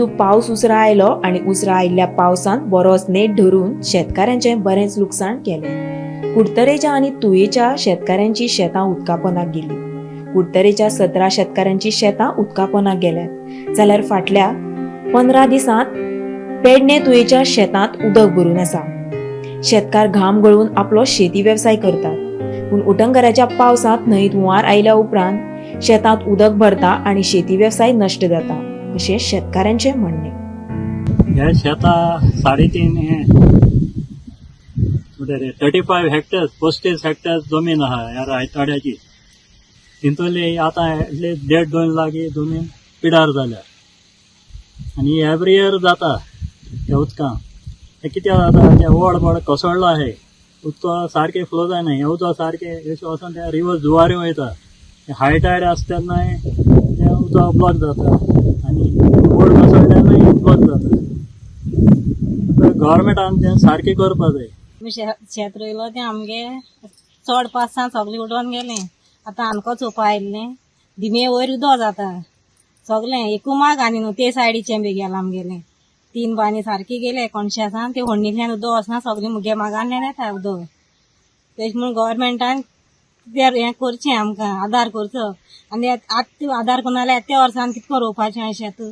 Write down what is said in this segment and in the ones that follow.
अंदू पावस उसरा आयलो आणि उसरा आयिल्ल्या पावसान बरोच नेट धरून शेतकाऱ्यांचें बरेंच लुकसाण केलें। कुडतरेच्या आणि तुयेच्या शेतकाऱ्यांची शेतां उदकापोंदाक गेली। कुडतरेच्या 17 शेतकाऱ्यांची शेतां उदकापोंदाक गेल्यात, जाल्यार फाटल्या 15 दिसांत पेडणे तुयेच्या शेतांत उदक भरून आसा। शेतकार घाम गळून आपलो शेती वेवसाय करतात, पूण उटंगराच्या पावसांत न्हंयत हुंवार आयल्या उपरांत शेतांत उदक भरता आणि शेती वेवसाय नश्ट जाता, अशें शेतकाऱ्यांचें म्हणणें। हे शेतां 3.5 35 हेक्टर्स 35 हेक्टर्स जमीन आहा ह्या रायतवाड्याची। तितूंतली आतां 1.5-2 लाख जमीन पिडार जाल्या आनी एवरी इयर जाता त्या उदकां। हे कित्याक जाता, ते व्हड कोसळ्ळो आहे, उदक सारकें फ्लो जायना, हे उदक सारकें अशें वचून त्या रिवर जुवाऱ्यो वयता, हाय टायड आसता तेन्नाय तें उदक ब्लॉक जाता आनी व्हड कोसळ्ळो तेन्नाय ब्लॉक जाता। गव्हर्मेंटान तें सारकें करपा जाय। शेत रोयलो तें आमगे चड पावसान सगळें उडोवन गेलें। आतां आमकां चोवपा आयिल्लें धिमे वयर उदक जाता सगळें, एकू माग आनी न्हू ते सायडीचें बी गेलां आमगेलें। 3 बांदी सारकी गेले कोणशासान, ते होडणींतल्यान उदक वचना सगळें मुगे मागांतल्यान येता उदक। तेच म्हूण गव्हर्मेंटान हें करचें, आमकां आदार करचो आनी आतां आदार करून जाल्यार त्या वर्सान कितको रोवपाचें शेत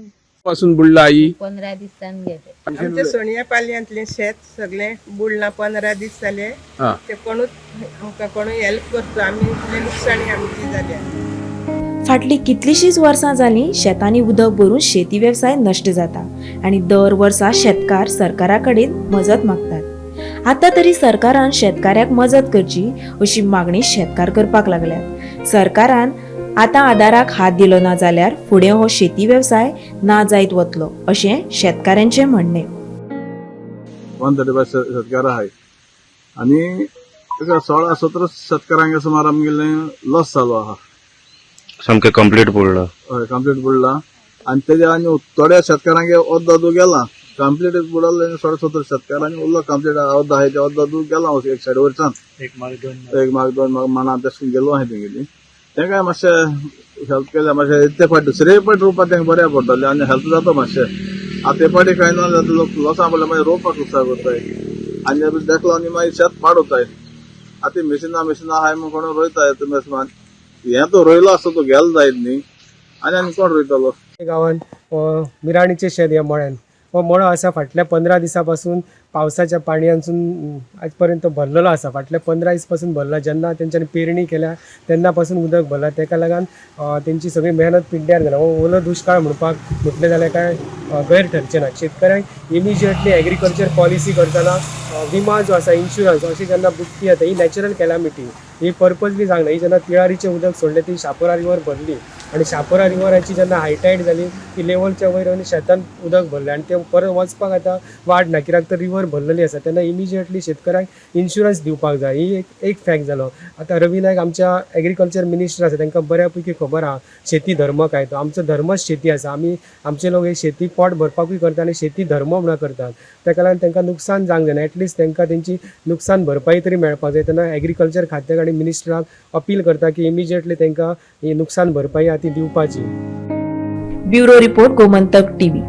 पासून बुडला आई 15 दिसान गेले। आमच्या सोनिया पालयांतले शेत सगळे बुडला 15 दीस जाले। ते कोणूच आमकां कोणूय हेल्प करता, आमी इतले नुकसाणी आमची जाल्या। फाटली कितलीशींच वर्सां जालीं शेतांनी उदक भरून शेती वेवसाय नश्ट जाता आणि दर वर्सा शेतकार सरकारा कडेन मजत मागतात। आतां तरी सरकारान शेतकाऱ्याक मजत करची अशी मागणी शेतकार करपाक लागल्यात। सरकारान आतां आदाराक हात दिलो ना जाल्यार फुडें हो शेती वेवसाय ना जायत वतलो, अशें शेतकाऱ्यांचें म्हणणें। 135 शेतकार आहाय आनी 16-17 शेतकारांक सुमार आमगेलें लॉस जालो आहा, सामकें कंप्लीट बुडला। हय कंप्लीट बुडला आनी तेज्या आनी थोड्या शेतकारांक अर्दो गेला कंप्लीट बुडले। 16-17 शेतकारांनी उरलो कंप्लीट अर्दो आहाय ते अर्दो गेला एक सायड वयरच्यान 1 माग 2 माग माना तशें गेलो आहाय तेंगेली। तेंकाय मातशें हेल्प केल्यार मातशें ते फावट दुसरे फावट रोवपाक तेंकां बऱ्या पडटलें आनी हेल्प जाता मातशें। आतां ते फावटी कांय ना जाता, लोक लॉसां पडल्यार मागीर रोवपाक उत्साह करताय आनी देखलो आनी मागीर शेत पाडवताय। आतां मिशिनां आहाय म्हूण कोण रोयताय, हें तो रोयलो आसता तो गेलो जायत न्ही आनी कोण रोयतलो। गांवांत मिराणीचें शेत ह्या मळ्यान हो मळो आसा, फाटल्या 15 दिसां पासून पावसाच्या पाणयासून आज पर्यंत भरलेलो आसा। फाटल्या 15 दीस पासून भरला, जेन्ना तेंच्यांनी पेरणी केल्या तेन्ना पासून उदक भरला, तेका लागून तेंची सगळी मेहनत पिड्ड्यार जाला। हो ओलो दुश्काळ म्हणपाक म्हटलें जाल्यार काय गैर ठरचें ना। शेतकऱ्यांक इमिजिएटली एग्रीकल्चर पॉलिसी करतना विमा जो आसा, इन्शुरन्स अशी जेन्ना बुट्टी येता, ही नॅचरल कॅलामिटी, ही पर्पजली सांगना। ही जेन्ना तिळारीचें उदक सोडलें ती शापोरा रिवर भरली आनी शापोरा रिवराची जेन्ना हायटायड जाली ती लेवलच्या वयर आनी शेतान उदक भरलें आनी तें परत वचपाक आतां वाट ना, कित्याक तर रिवर भरलेली आसा। तेन्ना इमिजिएटली शेतकऱ्यांक इन्शुरन्स दिवपाक जाय, ही एक फॅक्ट जालो। आतां रवी नायक आमच्या एग्रीकल्चर मिनिस्टर आसा, तांकां बऱ्या पैकी खबर आहा शेती धर्म काय तो। आमचो धर्मच शेती आसा, आमचे लोक शेती पोट भरपाकूय करता आनी शेती धर्म म्हणून करतात। तेका लागून तांकां नुकसान जावंक जायना, एटलिस्ट तांकां तेंची नुकसान भरपाई तरी मेळपाक जाय। तेन्ना एग्रीकल्चर खात्याक आनी मिनिस्टराक अपील करता की इमिजिएटली तांकां ही नुकसान भरपाई आहा ती दिवपाची। Bureau report Gomantak TV.